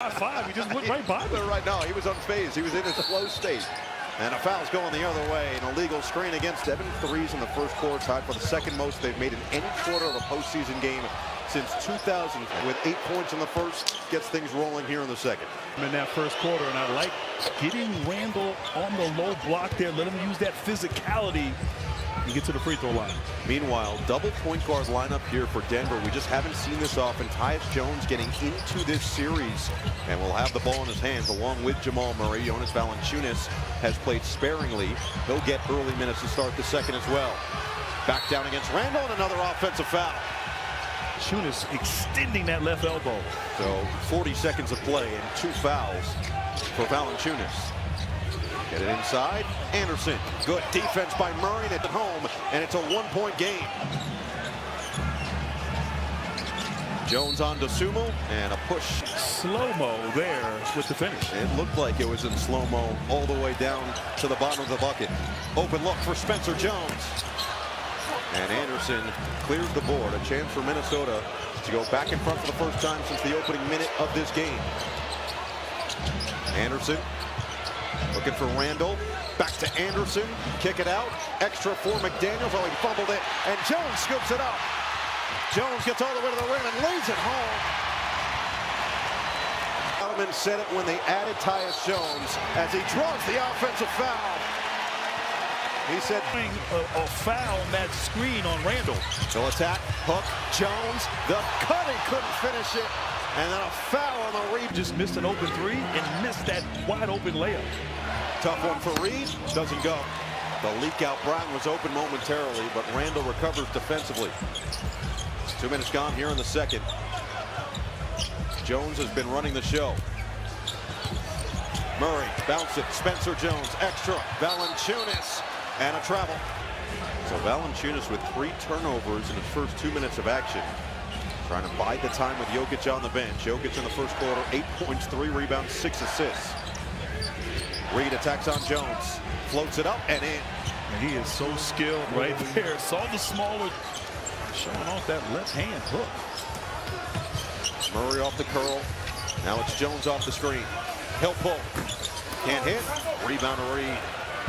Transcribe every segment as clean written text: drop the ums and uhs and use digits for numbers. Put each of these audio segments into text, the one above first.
5, he just went right by them. Right now, he was unfazed. He was in his flow state. And a foul's going the other way. An illegal screen against 7 threes in the first quarter, tied for the second most they've made in any quarter of a postseason game since 2000. With 8 points in the first, gets things rolling here in the second. In that first quarter, and I like getting Randall on the low block there. Let him use that physicality and get to the free throw line. Meanwhile, double point guard lineup here for Denver. We just haven't seen this often. Tyus Jones getting into this series and will have the ball in his hands along with Jamal Murray. Jonas Valanciunas has played sparingly. He'll get early minutes to start the second as well. Back down against Randall and another offensive foul. Valanciunas extending that left elbow. So 40 seconds of play and 2 fouls for Valanciunas. Get it inside. Anderson. Good defense by Murray at home, and it's a 1-point game. Jones on Dosunmu, and a push. Slow-mo there with the finish. It looked like it was in slow-mo all the way down to the bottom of the bucket. Open look for Spencer Jones. And Anderson clears the board. A chance for Minnesota to go back in front for the first time since the opening minute of this game. Anderson looking for Randall. Back to Anderson. Kick it out. Extra for McDaniels. Oh, he fumbled it. And Jones scoops it up. Jones gets all the way to the rim and lays it home. Alman said it when they added Tyus Jones as he draws the offensive foul. He said a foul on that screen on Randall. So attack, hook, Jones, the cutting, couldn't finish it. And then a foul on the Reed. Just missed an open 3 and missed that wide open layup. Tough one for Reed, doesn't go. The leak out. Brown was open momentarily, but Randall recovers defensively. 2 minutes gone here in the second. Jones has been running the show. Murray, bounce it, Spencer Jones, extra, Valanciunas, and a travel. So Valanciunas with 3 turnovers in his first 2 minutes of action. Trying to bide the time with Jokic on the bench. Jokic in the first quarter, 8 points, 3 rebounds, 6 assists. Reed attacks on Jones, floats it up and in. And he is so skilled right there. Saw the smaller, showing off that left hand hook. Murray off the curl. Now it's Jones off the screen. He'll pull. Can't hit. Rebound to Reed.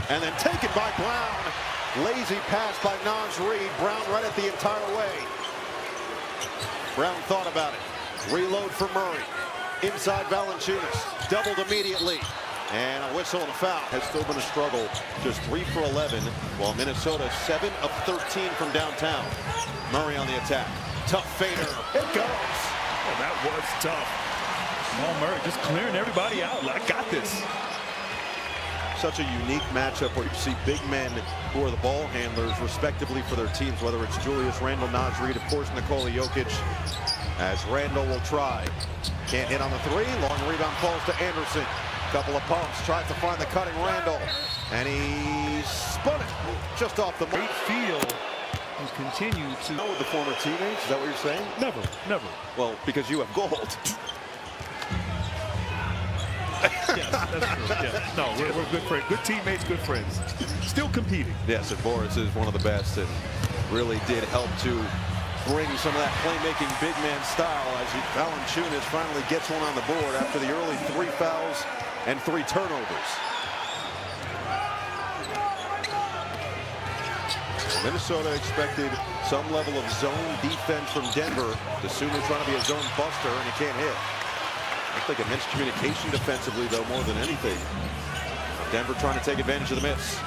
And then taken by Brown. Lazy pass by Naz Reid. Brown read it the entire way. Brown thought about it. Reload for Murray. Inside Valanciunas. Doubled immediately. And a whistle and a foul. Has still been a struggle. Just 3 for 11, while Minnesota 7 of 13 from downtown. Murray on the attack. Tough fader. It goes. Oh, that was tough. Jamal Murray just clearing everybody out. I got this. Such a unique matchup where you see big men who are the ball handlers respectively for their teams, whether it's Julius Randle, Naz Reid, of course Nikola Jokic, as Randle will try. Can't hit on the 3. Long rebound falls to Anderson. Couple of pumps, tries to find the cutting Randle, and he spun it just off the mark. Great feel and continue to. With the former teammates, is that what you're saying? Never, never. Well, because you have gold. Yes, that's true. Yeah. No, we're good friends. Good teammates, good friends. Still competing. Yes, and Boris is one of the best and really did help to bring some of that playmaking big man style as Valanciunas finally gets one on the board after the early 3 fouls and 3 turnovers. Minnesota expected some level of zone defense from Denver. Dosunmu trying to be a zone buster and he can't hit. Looks like a miscommunication defensively, though, more than anything. Denver trying to take advantage of the miss.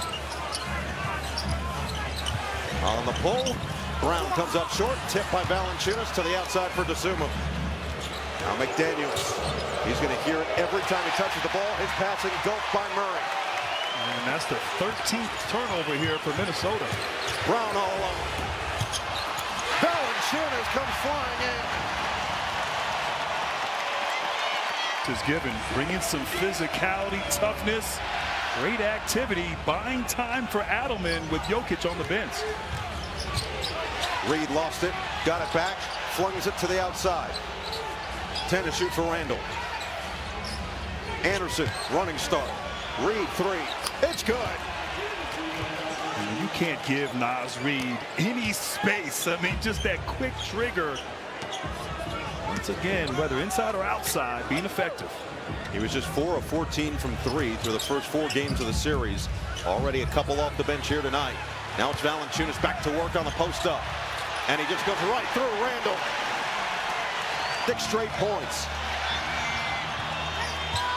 On the pull, Brown comes up short, tipped by Valanciunas to the outside for Dosunmu. Now McDaniels, he's going to hear it every time he touches the ball. His passing gulped by Murray. And that's the 13th turnover here for Minnesota. Brown all alone. Valanciunas comes flying in. Is given, bringing some physicality, toughness, great activity, buying time for Adelman with Jokic on the bench. Reed lost it, got it back, flings it to the outside. 10 to shoot for Randall. Anderson, running start. Reed 3, it's good. You can't give Naz Reid any space. I mean, just that quick trigger. Once again, whether inside or outside, being effective. He was just 4 of 14 from 3 through the first 4 games of the series. Already a couple off the bench here tonight. Now it's Valanciunas back to work on the post up. And he just goes right through Randall. 6 straight points.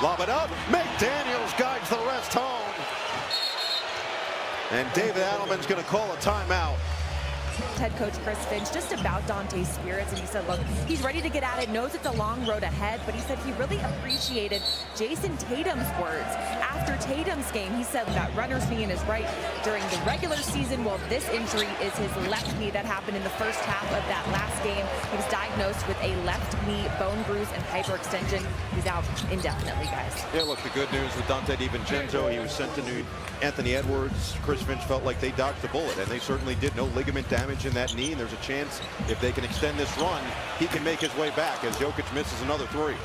Lob it up. McDaniels guides the rest home. And David Adelman's going to call a timeout. Head coach Chris Finch just about Dante's spirits, and he said, look, he's ready to get at it, knows it's a long road ahead, but he said he really appreciated Jason Tatum's words after Tatum's game. He said that runner's knee in his right during the regular season. Well, this injury is his left knee that happened in the first half of that last game. He was diagnosed with a left knee bone bruise and hyperextension. He's out indefinitely, guys. Yeah, look, the good news with Dante DiVincenzo, he was sent to New Anthony Edwards. Chris Finch felt like they dodged the bullet, and they certainly did. No ligament damage in that knee, and there's a chance if they can extend this run, he can make his way back as Jokic misses another 3.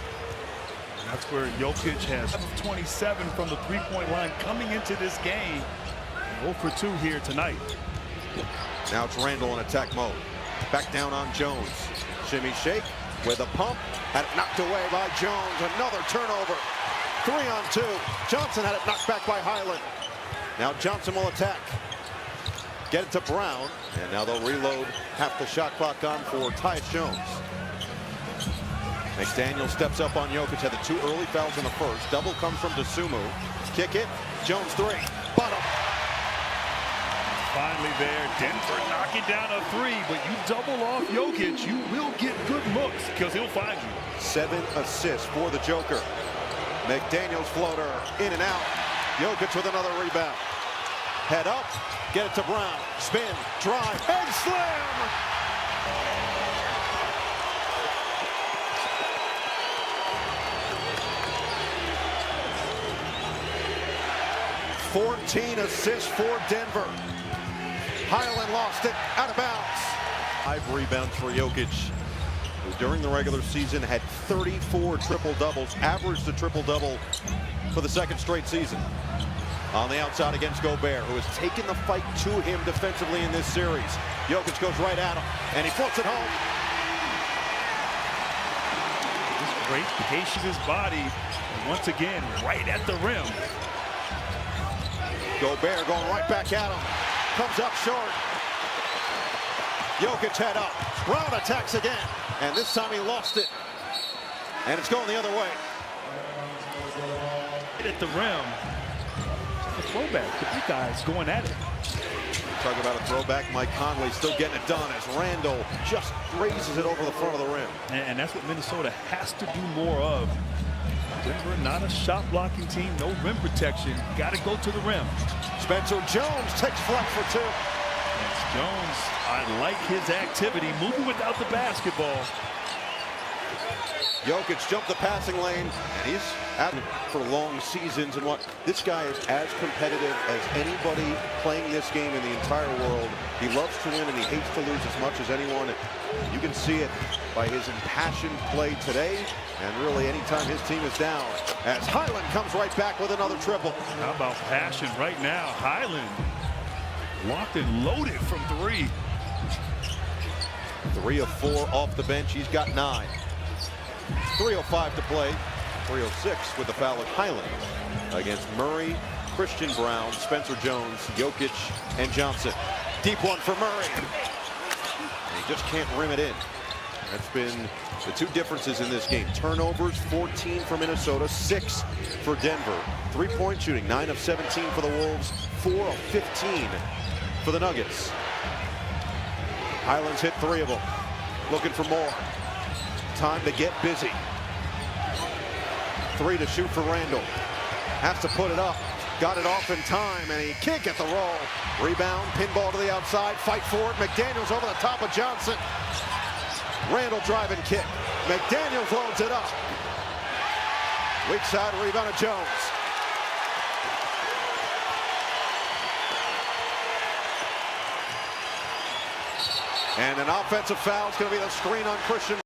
That's where Jokic has 27 from the three-point line coming into this game. 0 for 2 here tonight. Now it's Randall in attack mode. Back down on Jones. Shimmy shake with a pump. Had it knocked away by Jones. Another turnover. 3 on 2. Johnson had it knocked back by Highland. Now Johnson will attack. Get it to Brown. And now they'll reload half the shot clock on for Tyus Jones. McDaniel steps up on Jokic. Had the 2 early fouls in the first. Double comes from Dosunmu. Kick it. Jones 3. Bottom. Finally there, Denver knocking down a 3, but you double off Jokic, you will get good looks because he'll find you. 7 assists for the Joker. McDaniel's floater in and out. Jokic with another rebound. Head up, get it to Brown. Spin, drive, and slam! "14 assists for Denver." Highland lost it out of bounds. 5 rebounds for Jokic, who during the regular season had 34 triple-doubles, averaged a triple-double for the 2nd straight season. On the outside against Gobert, who has taken the fight to him defensively in this series. Jokic goes right at him, and he floats it home. This great pace of his body, and once again, right at the rim. Gobert going right back at him. Comes up short. Jokic head up. Brown attacks again. And this time he lost it. And it's going the other way. At the rim. A throwback. The big guys going at it. Talk about a throwback. Mike Conley still getting it done as Randall just raises it over the front of the rim. And that's what Minnesota has to do more of. Denver not a shot blocking team, no rim protection. Got to go to the rim. Spencer Jones takes flight for 2. It's Jones, I like his activity, moving without the basketball. Jokic jumped the passing lane, and he's out for long seasons. And what this guy is as competitive as anybody playing this game in the entire world. He loves to win and he hates to lose as much as anyone. And you can see it by his impassioned play today, and really anytime his team is down, as Highland comes right back with another triple. How about passion right now? Highland locked and loaded from 3. 3 of 4 off the bench. He's got 9. 3:05 to play. 3:06 with the foul at Highland against Murray, Christian Brown, Spencer Jones, Jokic, and Johnson. Deep one for Murray. And he just can't rim it in. That's been the 2 differences in this game. Turnovers, 14 for Minnesota, 6 for Denver. 3-point shooting, 9 of 17 for the Wolves, 4 of 15 for the Nuggets. Highland's hit 3 of them. Looking for more. Time to get busy. 3 to shoot for Randall. Has to put it up. Got it off in time, and he can't get the roll. Rebound, pinball to the outside, fight for it. McDaniels over the top of Johnson. Randall drive and kick. McDaniels loads it up. Weak side rebound of Jones. And an offensive foul is going to be the screen on Christian.